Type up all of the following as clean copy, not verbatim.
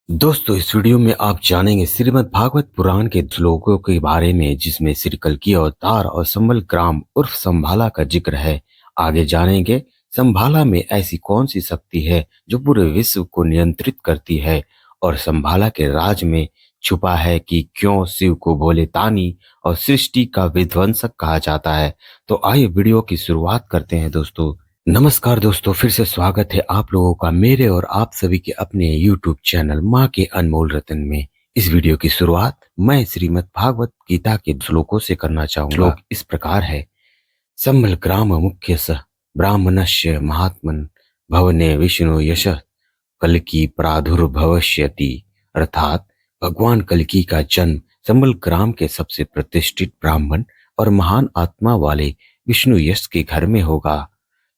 दोस्तों, इस वीडियो में आप जानेंगे श्रीमद् भागवत पुराण के श्लोकों के बारे में जिसमें श्री कल्कि अवतार और संबल ग्राम उर्फ संभाला का जिक्र है। आगे जानेंगे संभाला में ऐसी कौन सी शक्ति है जो पूरे विश्व को नियंत्रित करती है और संभाला के राज में छुपा है कि क्यों शिव को भोले तानी और सृष्टि का विध्वंसक कहा जाता है। तो आइए वीडियो की शुरुआत करते हैं। दोस्तों नमस्कार दोस्तों, फिर से स्वागत है आप लोगों का मेरे और आप सभी के अपने YouTube चैनल माँ के अनमोल रतन में। इस वीडियो की शुरुआत मैं श्रीमद् भागवत गीता के श्लोकों से करना चाहूंगा। श्लोक इस प्रकार है। संबल ग्राम मुख्य स ब्राह्मणस्य महात्मन भवने विष्णु यश कल्कि प्रादुर्भवष्यति। अर्थात भगवान कल्कि का जन्म संबल ग्राम के सबसे प्रतिष्ठित ब्राह्मण और महान आत्मा वाले विष्णु यश के घर में होगा।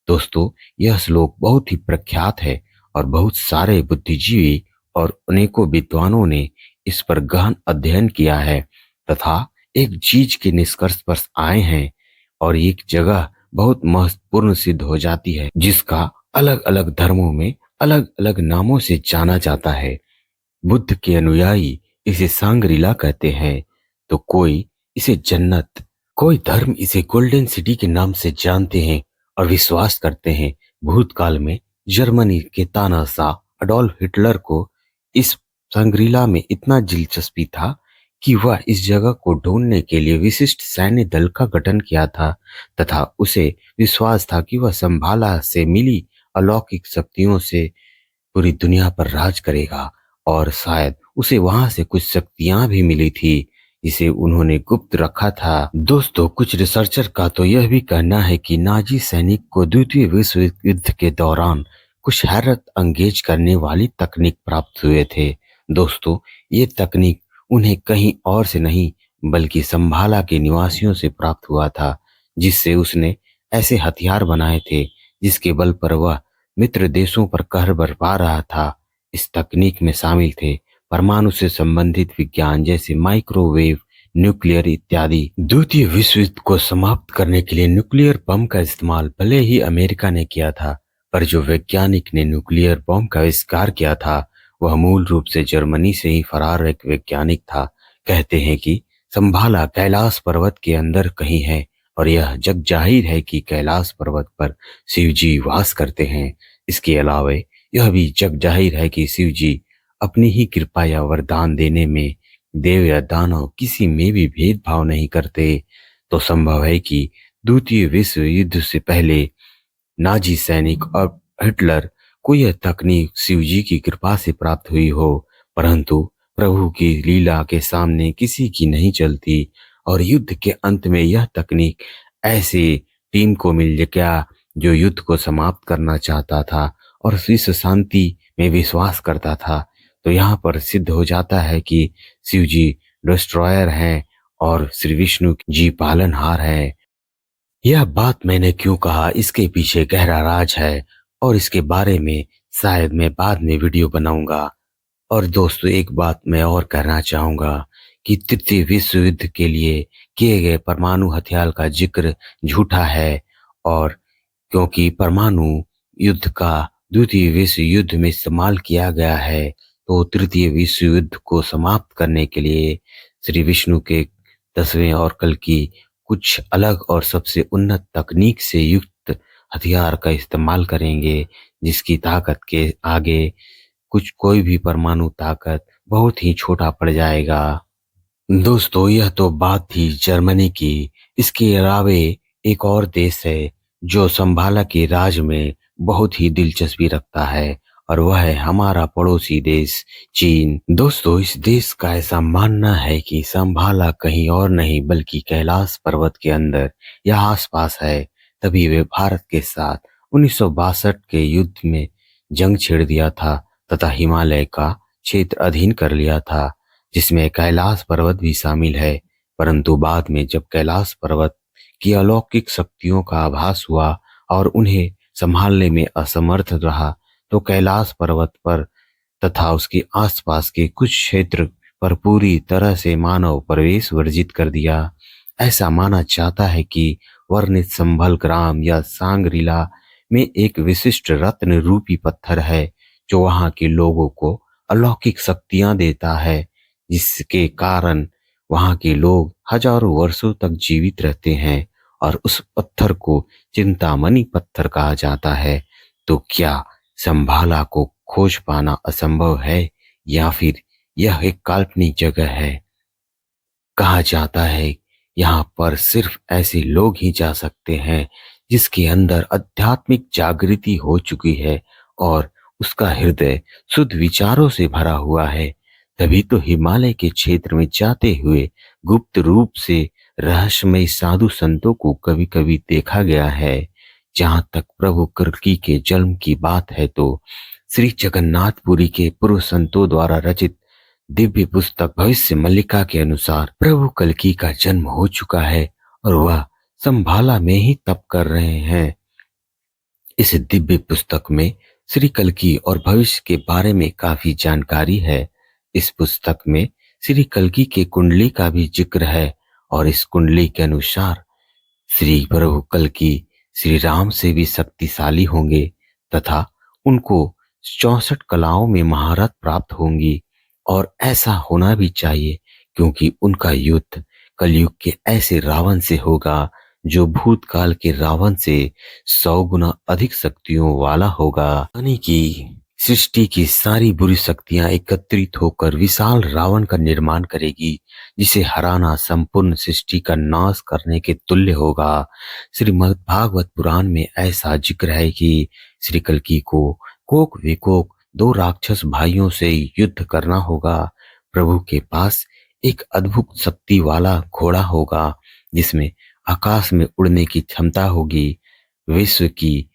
दोस्तों, यह श्लोक बहुत ही प्रख्यात है और बहुत सारे बुद्धिजीवी और अनेकों विद्वानों ने इस पर गहन अध्ययन किया है तथा एक चीज के निष्कर्ष पर आए हैं और एक जगह बहुत महत्वपूर्ण सिद्ध हो जाती है जिसका अलग अलग धर्मों में अलग अलग नामों से जाना जाता है। बुद्ध के अनुयायी इसे सांग्रीला कहते हैं, तो कोई इसे जन्नत, कोई धर्म इसे गोल्डन सिटी के नाम से जानते हैं और विश्वास करते हैं। भूतकाल में जर्मनी के तानाशाह अडोल्फ हिटलर को इस सांग्रीला में इतना दिलचस्पी था कि वह इस जगह को ढूंढने के लिए विशिष्ट सैन्य दल का गठन किया था तथा उसे विश्वास था कि वह संभाला से मिली अलौकिक शक्तियों से पूरी दुनिया पर राज करेगा और शायद उसे वहां से कुछ शक्तियां भी मिली थी जिसे उन्होंने गुप्त रखा था। दोस्तों, कुछ रिसर्चर का तो यह भी कहना है कि नाजी सैनिक को द्वितीय विश्व युद्ध के दौरान कुछ हैरत अंगेज करने वाली तकनीक प्राप्त हुए थे। दोस्तों, ये तकनीक उन्हें कहीं और से नहीं बल्कि संभाला के निवासियों से प्राप्त हुआ था, जिससे उसने ऐसे हथियार बनाए थे जिसके बल पर वह मित्र देशों पर कहर बरपा रहा था। इस तकनीक में शामिल थे परमाणु से संबंधित विज्ञान जैसे माइक्रोवेव, न्यूक्लियर इत्यादि। द्वितीय विश्व युद्ध को समाप्त करने के लिए न्यूक्लियर बम का इस्तेमाल भले ही अमेरिका ने किया था, पर जो वैज्ञानिक ने न्यूक्लियर बम का आविष्कार किया था वह मूल रूप से जर्मनी से ही फरार एक वैज्ञानिक था। कहते हैं कि संभाला कैलाश पर्वत के अंदर कहीं है और यह जग जाहिर है कि कैलाश पर्वत पर शिव जी वास करते हैं। इसके अलावा यह भी जग जाहिर है कि शिव जी अपनी ही कृपा या वरदान देने में देव या दानव किसी में भी भेदभाव नहीं करते। तो संभव है कि द्वितीय विश्व युद्ध से पहले नाजी सैनिक और हिटलर को यह तकनीक शिव जी की कृपा से प्राप्त हुई हो, परंतु प्रभु की लीला के सामने किसी की नहीं चलती और युद्ध के अंत में यह तकनीक ऐसे टीम को मिल गया जो युद्ध को समाप्त करना चाहता था और विश्व शांति में विश्वास करता था। तो यहाँ पर सिद्ध हो जाता है कि शिव जी डिस्ट्रॉयर हैं और श्री विष्णु जी पालनहार है। यह बात मैंने क्यों कहा, इसके पीछे गहरा राज है और इसके बारे में शायद मैं बाद में वीडियो बनाऊंगा। और दोस्तों, एक बात मैं और कहना चाहूंगा कि तृतीय विश्व युद्ध के लिए किए गए परमाणु हथियार का जिक्र झूठा है और क्योंकि परमाणु युद्ध का द्वितीय विश्व युद्ध में इस्तेमाल किया गया है, तो तृतीय विश्व युद्ध को समाप्त करने के लिए श्री विष्णु के 10वें और कल्कि कुछ अलग और सबसे उन्नत तकनीक से युक्त हथियार का इस्तेमाल करेंगे जिसकी ताकत के आगे कुछ कोई भी परमाणु ताकत बहुत ही छोटा पड़ जाएगा। दोस्तों, यह तो बात थी जर्मनी की। इसके अलावा एक और देश है जो संभाला के राज में बहुत ही दिलचस्पी रखता है और वह है हमारा पड़ोसी देश चीन। दोस्तों, इस देश का ऐसा मानना है कि संभाला कहीं और नहीं बल्कि कैलाश पर्वत के अंदर या आसपास है। तभी वे भारत के साथ 1962 के युद्ध में जंग छेड़ दिया था तथा हिमालय का क्षेत्र अधीन कर लिया था, जिसमें कैलाश पर्वत भी शामिल है। परंतु बाद में जब कैलाश पर्वत की अलौकिक शक्तियों का आभास हुआ और उन्हें संभालने में असमर्थ रहा, तो कैलाश पर्वत पर तथा उसके आसपास के कुछ क्षेत्र पर पूरी तरह से मानव प्रवेश वर्जित कर दिया। ऐसा माना जाता है कि वर्णित संभल ग्राम या सांग्रीला में एक विशिष्ट रत्न रूपी पत्थर है जो वहां के लोगों को अलौकिक शक्तियां देता है, जिसके कारण वहां के लोग हजारों वर्षों तक जीवित रहते हैं। और उस पत्थर को चिंतामणि पत्थर कहा जाता है। तो क्या संभाला को खोज पाना असंभव है, या फिर यह एक काल्पनिक जगह है? कहा जाता है यहाँ पर सिर्फ ऐसे लोग ही जा सकते हैं जिसके अंदर आध्यात्मिक जागृति हो चुकी है और उसका हृदय शुद्ध विचारों से भरा हुआ है। तभी तो हिमालय के क्षेत्र में जाते हुए गुप्त रूप से रहस्यमय साधु संतों को कभी कभी देखा गया है। जहां तक प्रभु कल्कि के जन्म की बात है तो श्री जगन्नाथपुरी के पूर्व संतों द्वारा रचित दिव्य पुस्तक भविष्य मल्लिका के अनुसार प्रभु कल्कि का जन्म हो चुका है और वह संभाला में ही तप कर रहे हैं। इस दिव्य पुस्तक में श्री कल्कि और भविष्य के बारे में काफी जानकारी है। इस पुस्तक में श्री कल्कि के कुंडली का भी जिक्र है और इस कुंडली के अनुसार श्री प्रभु कल्कि श्री राम से भी शक्तिशाली होंगे तथा उनको 64 कलाओं में महारत प्राप्त होंगी। और ऐसा होना भी चाहिए, क्योंकि उनका युद्ध कलयुग के ऐसे रावण से होगा जो भूतकाल के रावण से 100 गुना अधिक शक्तियों वाला होगा। यानी कि सृष्टि की सारी बुरी शक्तियां एकत्रित होकर विशाल रावण का निर्माण करेगी, जिसे हराना संपूर्ण सृष्टि का नाश करने के तुल्य होगा। श्रीमद् भागवत पुराण में ऐसा जिक्र है कि श्री कल्कि को कोक विकोक 2 राक्षस भाइयों से युद्ध करना होगा। प्रभु के पास एक अद्भुत शक्ति वाला घोड़ा होगा जिसमें आकाश में उड़ने की क्षमता होगी। विश्व की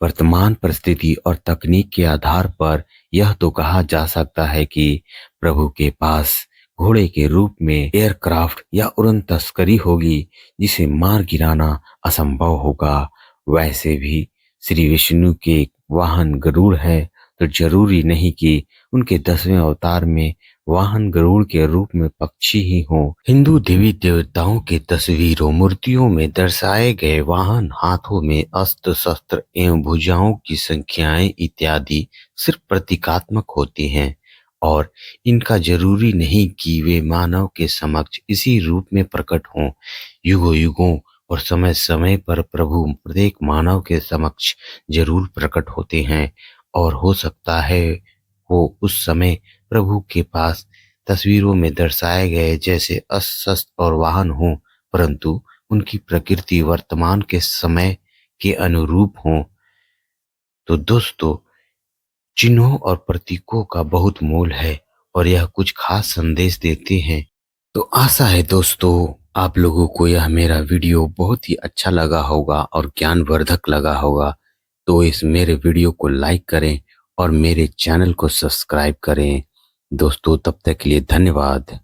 वर्तमान परिस्थिति और तकनीक के आधार पर यह तो कहा जा सकता है कि प्रभु के पास घोड़े के रूप में एयरक्राफ्ट या उड़न तस्करी होगी जिसे मार गिराना असंभव होगा। वैसे भी श्री विष्णु के वाहन गरुड़ है, तो जरूरी नहीं कि उनके 10वें अवतार में वाहन गरुड़ के रूप में पक्षी ही हो। हिंदू देवी देवताओं के तस्वीरों मूर्तियों में दर्शाए गए वाहन हाथों में अस्त्र शस्त्र एवं भुजाओं की संख्याएं इत्यादि सिर्फ प्रतीकात्मक होती हैं और इनका जरूरी नहीं कि वे मानव के समक्ष इसी रूप में प्रकट हों। युगों युगों और समय समय पर प्रभु प्रत्येक मानव के समक्ष जरूर प्रकट होते हैं और हो सकता है वो उस समय प्रभु के पास तस्वीरों में दर्शाए गए जैसे अस्त्र शस्त्र और वाहन हों, परंतु उनकी प्रकृति वर्तमान के समय के अनुरूप हों। तो दोस्तों, चिन्हों और प्रतीकों का बहुत मोल है और यह कुछ खास संदेश देते हैं। तो आशा है दोस्तों आप लोगों को यह मेरा वीडियो बहुत ही अच्छा लगा होगा और ज्ञानवर्धक लगा होगा। तो इस मेरे वीडियो को लाइक करें और मेरे चैनल को सब्सक्राइब करें। दोस्तों तब तक के लिए धन्यवाद।